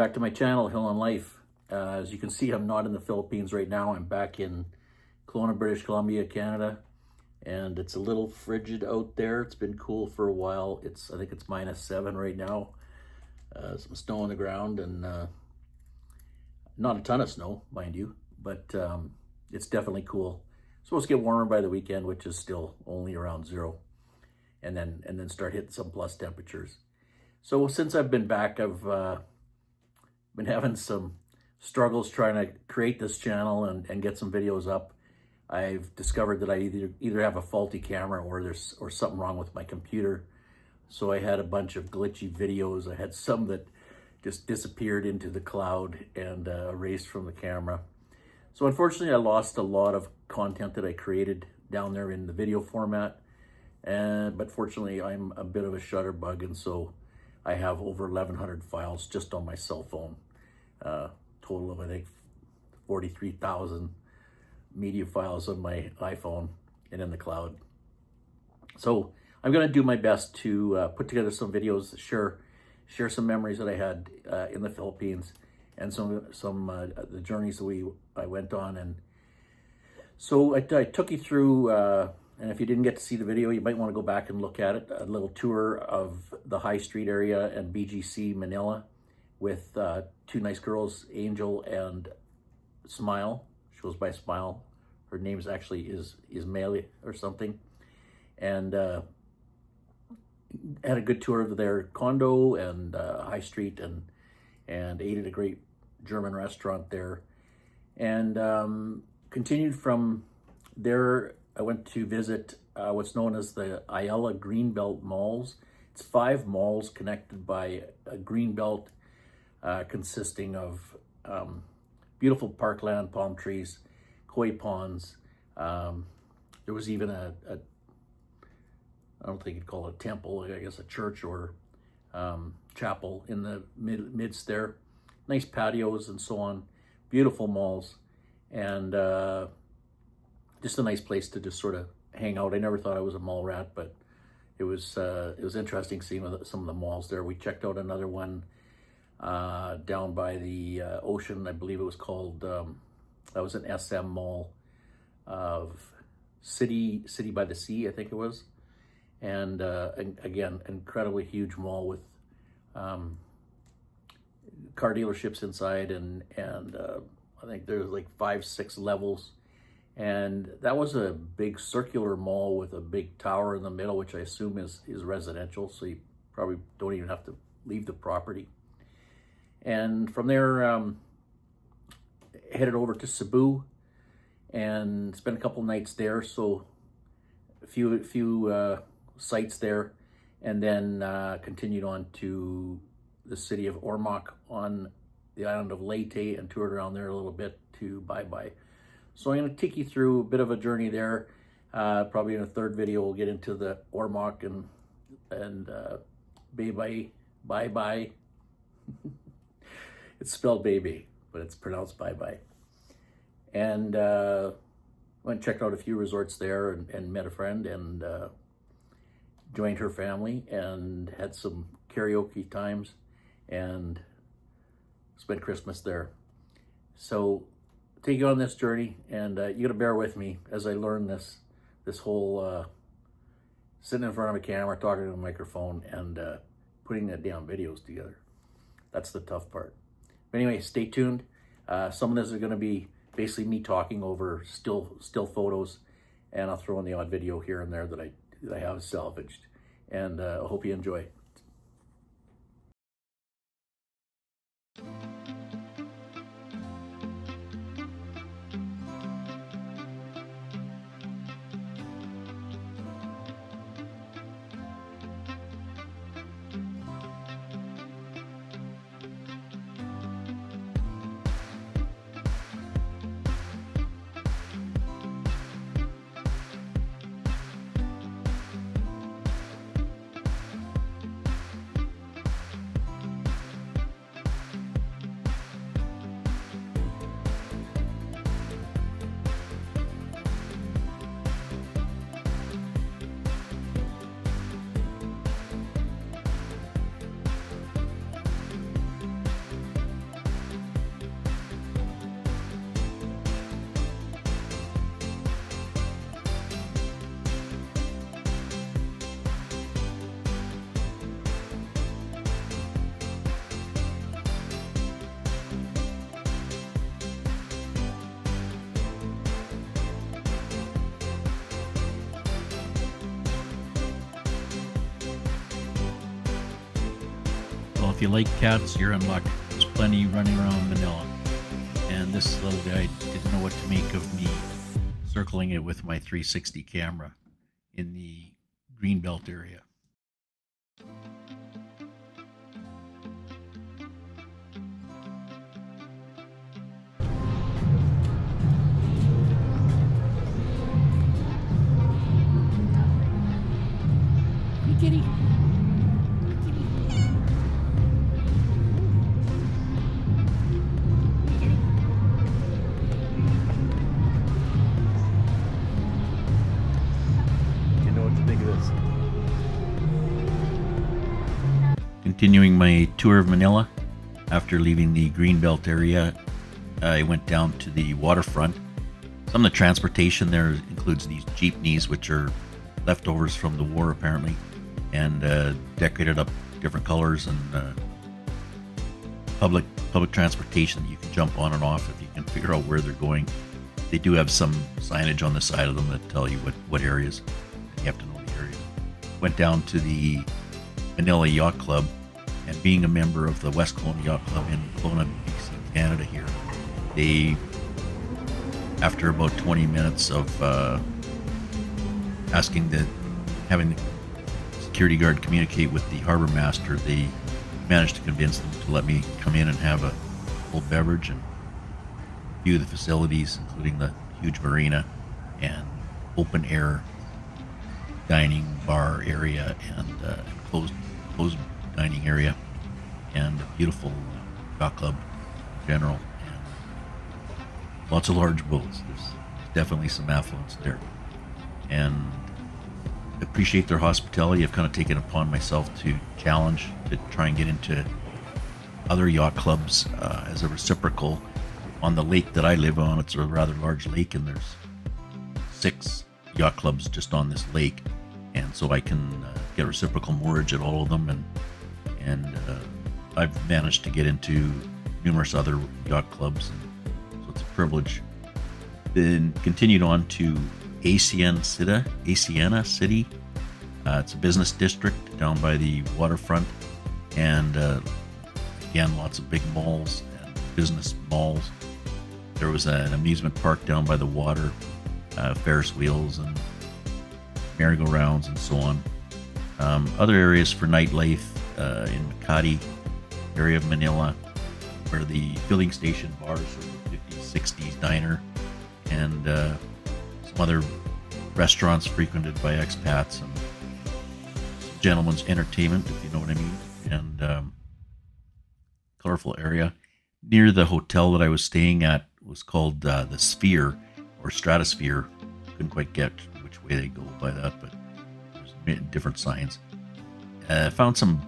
back to my channel, Hill on Life. As you can see, I'm not in the Philippines right now. I'm back in Kelowna, British Columbia, Canada. And it's a little frigid out there. It's been cool for a while. I think it's -7 right now. Some snow on the ground and not a ton of snow, mind you, but it's definitely cool. It's supposed to get warmer by the weekend, which is still only around 0, and then start hitting some plus temperatures. So since I've been back, I've been having some struggles trying to create this channel and get some videos up. I've discovered that I either have a faulty camera or something wrong with my computer. So I had a bunch of glitchy videos. I had some that just disappeared into the cloud and erased from the camera. So unfortunately, I lost a lot of content that I created down there in the video format. But fortunately, I'm a bit of a shutterbug, and so I have over 1,100 files just on my cell phone. Total of, I think, 43,000 media files on my iPhone and in the cloud. So I'm going to do my best to put together some videos, share some memories that I had in the Philippines, and some the journeys that I went on. And so I took you through, and if you didn't get to see the video, you might want to go back and look at it. A little tour of the High Street area and BGC Manila with two nice girls, Angel and Smile. She goes by Smile. Her name is actually Ismaili or something. And had a good tour of their condo and High Street, and ate at a great German restaurant there. And continued from there. I went to visit what's known as the Ayala Greenbelt Malls. It's 5 malls connected by a greenbelt consisting of beautiful parkland, palm trees, koi ponds. There was even I don't think you'd call it a temple, I guess a church or chapel in the midst there. Nice patios and so on. Beautiful malls, and just a nice place to just sort of hang out. I never thought I was a mall rat, but it was interesting seeing some of the malls there. We checked out another one down by the ocean. I believe it was called, that was an SM mall of City by the Sea, I think it was. And again, incredibly huge mall with car dealerships inside, and I think there's like 5-6 levels. And that was a big circular mall with a big tower in the middle, which I assume is residential, so you probably don't even have to leave the property. And from there, headed over to Cebu and spent a couple nights there. So a few sites there, and then continued on to the city of Ormoc on the island of Leyte and toured around there a little bit to Bye-Bye. So I'm going to take you through a bit of a journey there. Probably in a third video, we'll get into the Ormoc and Bye-Bye. It's spelled baby, but it's pronounced Bye-Bye. And went and checked out a few resorts there and met a friend and joined her family and had some karaoke times and spent Christmas there. So take you on this journey, and you gotta bear with me as I learn this whole sitting in front of a camera, talking to a microphone, and putting that damn videos together. That's the tough part. But anyway, stay tuned. Some of this is gonna be basically me talking over still photos, and I'll throw in the odd video here and there that I have salvaged. And I hope you enjoy. if you like cats, you're in luck. There's plenty running around Manila. And this little guy didn't know what to make of me circling it with my 360 camera in the Greenbelt area. Kitty. You know what to think of this. Continuing my tour of Manila, after leaving the Greenbelt area, I went down to the waterfront. Some of the transportation there includes these jeepneys, which are leftovers from the war apparently, and decorated up different colors, and public transportation that you can jump on and off if you can figure out where they're going. They do have some signage on the side of them that tell you what areas. You have to know the areas. Went down to the Manila Yacht Club, and being a member of the West Kelowna Yacht Club in Kelowna, BC, Canada here, they, after about 20 minutes of having the security guard communicate with the harbor master, they managed to convince them to let me come in and have a full beverage and view the facilities, including the huge marina and open air dining bar area and closed dining area, and a beautiful yacht club in general, and lots of large boats. There's definitely some affluence there, and appreciate their hospitality. I've kind of taken upon myself to challenge to try and get into other yacht clubs as a reciprocal. On the lake that I live on, it's a rather large lake, and there's 6 yacht clubs just on this lake, and so I can get reciprocal moorage at all of them, and I've managed to get into numerous other yacht clubs, and so it's a privilege. Then continued on to Asiana City. It's a business district down by the waterfront, and again, lots of big malls and business malls. There was an amusement park down by the water, Ferris wheels and merry-go-rounds and so on. Other areas for nightlife in Makati area of Manila, where the filling station bars, so the 50s, 60s diner, and some other restaurants frequented by expats, and gentlemen's entertainment, if you know what I mean, and colorful area. Near the hotel that I was staying at was called the Sphere or Stratosphere. Couldn't quite get which way they go by that, but there's different signs. Found some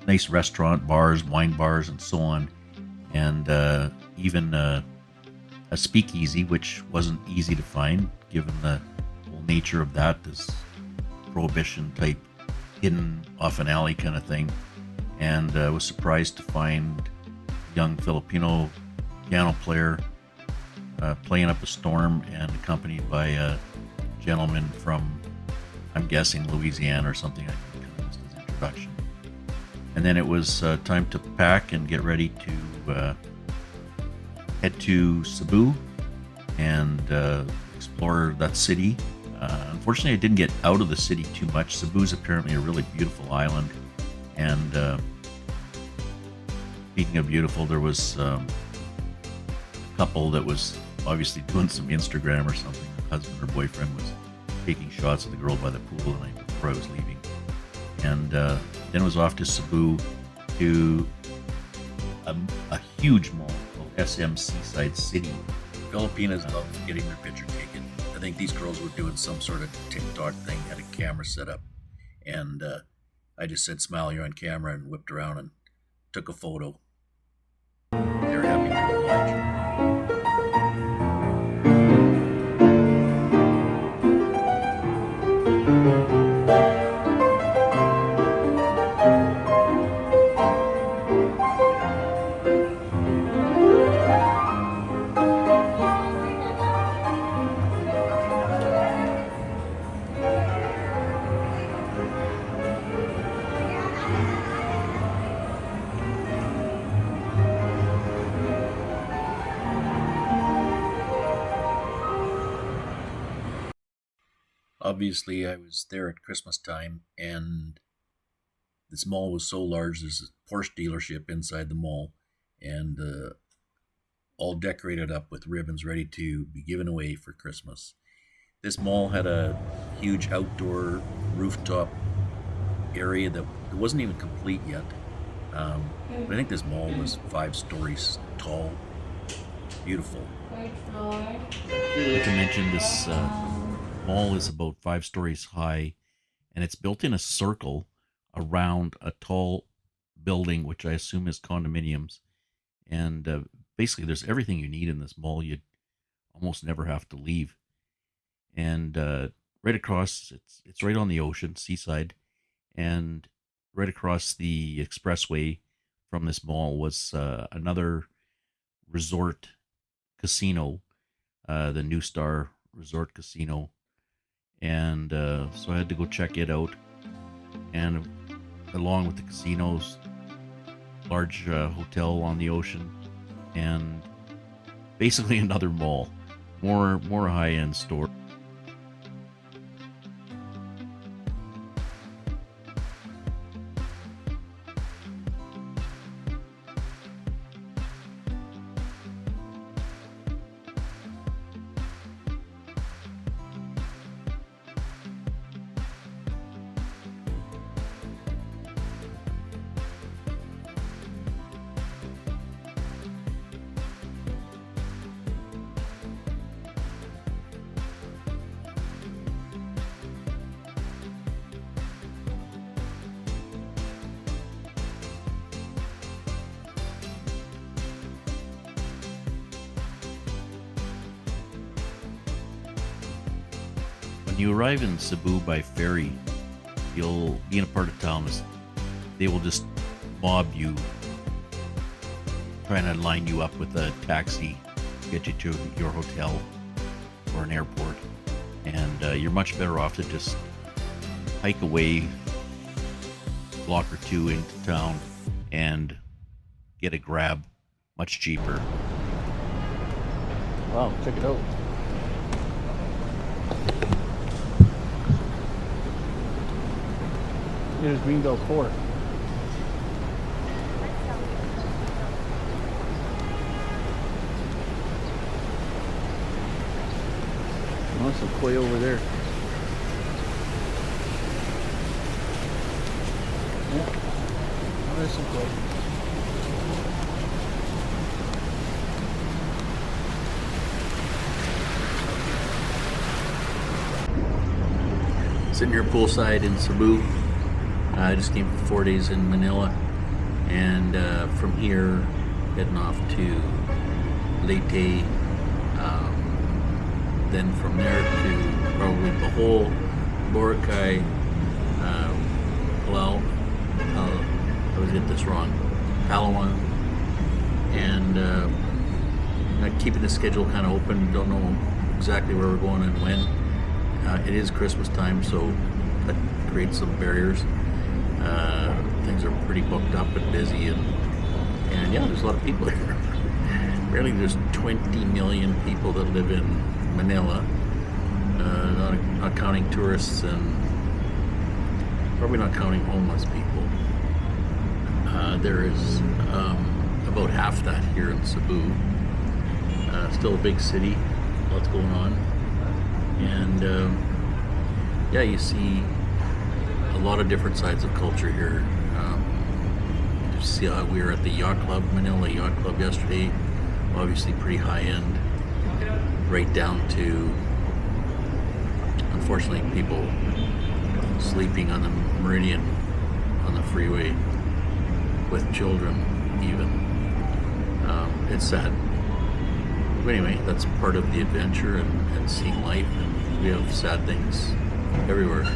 nice restaurant bars, wine bars, and so on, and even a speakeasy, which wasn't easy to find given the whole nature of that, this prohibition type hidden off an alley kind of thing. And I was surprised to find a young Filipino piano player playing up a storm, and accompanied by a gentleman from, I'm guessing, Louisiana or something. I kind of missed his introduction. And then it was time to pack and get ready to head to Cebu and explore that city. Unfortunately, I didn't get out of the city too much. Cebu is apparently a really beautiful island, and speaking of beautiful, there was a couple that was obviously doing some Instagram or something. The husband or boyfriend was taking shots of the girl by the pool the night before I was leaving, and then it was off to Cebu to a huge mall called SM Seaside City. Filipinos love getting their picture taken. I think these girls were doing some sort of TikTok thing, had a camera set up, and I just said, "Smile, you're on camera," and whipped around and took a photo. They were happy to oblige. obviously I was there at Christmas time, and this mall was so large. There's a Porsche dealership inside the mall, and all decorated up with ribbons ready to be given away for Christmas. This mall had a huge outdoor rooftop area that it wasn't even complete yet. But I think this mall was 5 stories tall. Beautiful. Not to mention, this mall is about 5 stories high, and it's built in a circle around a tall building, which I assume is condominiums. And basically, there's everything you need in this mall. You'd almost never have to leave. And right across, it's right on the ocean, seaside, and right across the expressway from this mall was another resort casino, the New Star Resort Casino, and so I had to go check it out. And along with the casinos, large hotel on the ocean, and basically another mall, more high end store. When you arrive in Cebu by ferry, you'll be in a part of town. They will just mob you, trying to line you up with a taxi, get you to your hotel or an airport. And you're much better off to just hike away a block or two into town and get a grab, much cheaper. Wow, check it out. Here's Greenbelt 4. Oh, some koi over there. Yeah. Oh, there's some koi. Sitting here poolside in Cebu. I just came for 4 days in Manila, and from here heading off to Leyte, then from there to probably Bohol, Boracay, Palau, I always get this wrong, Palawan, and I'm keeping the schedule kind of open. Don't know exactly where we're going and when. It is Christmas time, so that creates some barriers. Things are pretty booked up and busy, and yeah, there's a lot of people here. Apparently there's 20 million people that live in Manila, not counting tourists and probably not counting homeless people. There is about half that here in Cebu. Still a big city, lots going on, and yeah, you see a lot of different sides of culture here. You see, we were at the yacht club, Manila Yacht Club yesterday. Obviously pretty high end, right down to, unfortunately, people sleeping on the Meridian on the freeway with children even. It's sad. But anyway, that's part of the adventure and seeing life, and we have sad things everywhere.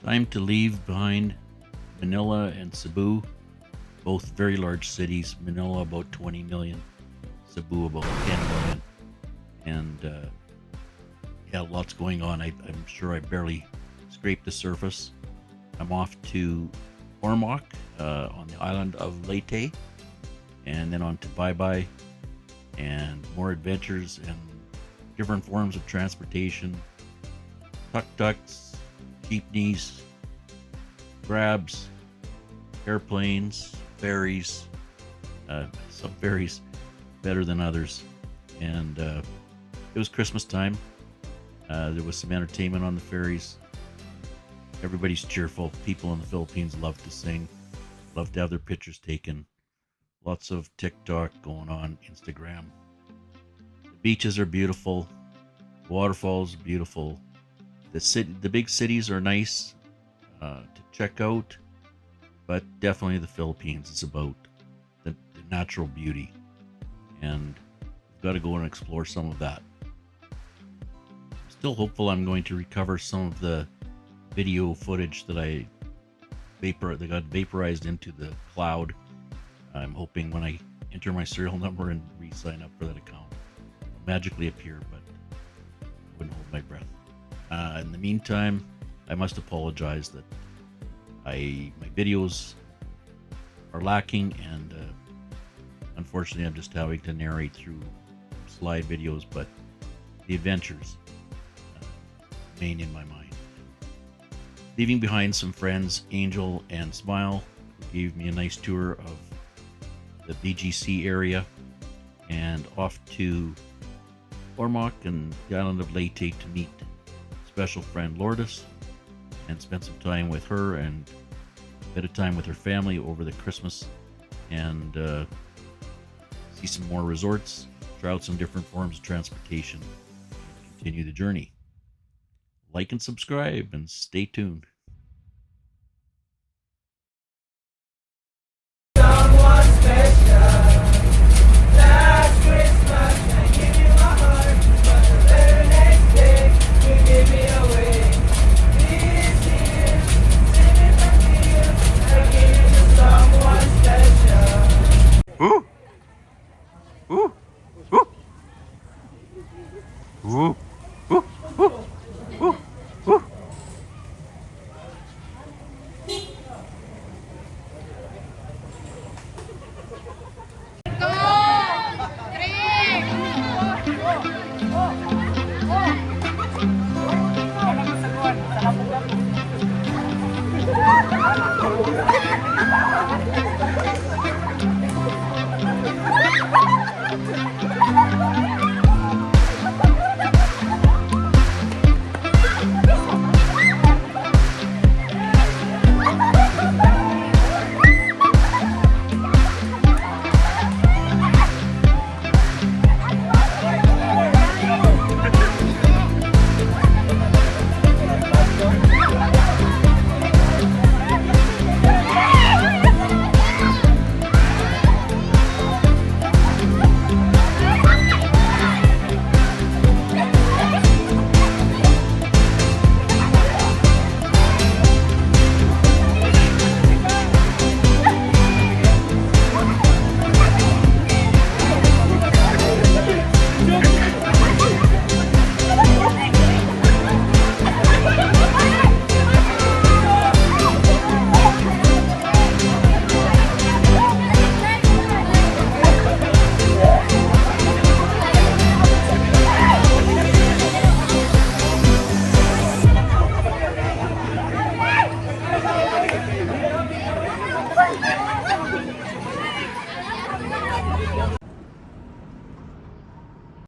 Time to leave behind Manila and Cebu both very large cities. Manila about 20 million, Cebu about 10 million, and yeah, lots going on. I'm sure I barely scraped the surface. I'm off to Ormoc on the island of Leyte, and then on to Bye Bye, and more adventures and different forms of transportation, tuk-tuks, jeepneys, grabs, airplanes, ferries, some ferries better than others. And it was Christmas time. There was some entertainment on the ferries. Everybody's cheerful. People in the Philippines love to sing, love to have their pictures taken. Lots of TikTok going on, Instagram. The beaches are beautiful. Waterfalls are beautiful. The big cities are nice to check out, but definitely the Philippines is about the natural beauty, and we've got to go and explore some of that. Still hopeful I'm going to recover some of the video footage that that got vaporized into the cloud. I'm hoping when I enter my serial number and re-sign up for that account, it'll magically appear, but I wouldn't hold my breath. In the meantime, I must apologize that my videos are lacking, and unfortunately I'm just having to narrate through slide videos, but the adventures remain in my mind. Leaving behind some friends, Angel and Smile, who gave me a nice tour of the BGC area, and off to Ormoc and the island of Leyte to meet special friend Lourdes and spend some time with her and a bit of time with her family over the Christmas, and see some more resorts, try out some different forms of transportation, and continue the journey. Like and subscribe and stay tuned. Ooh. Ooh. Ooh. Ooh. Ooh. Ooh. Ooh. Ooh.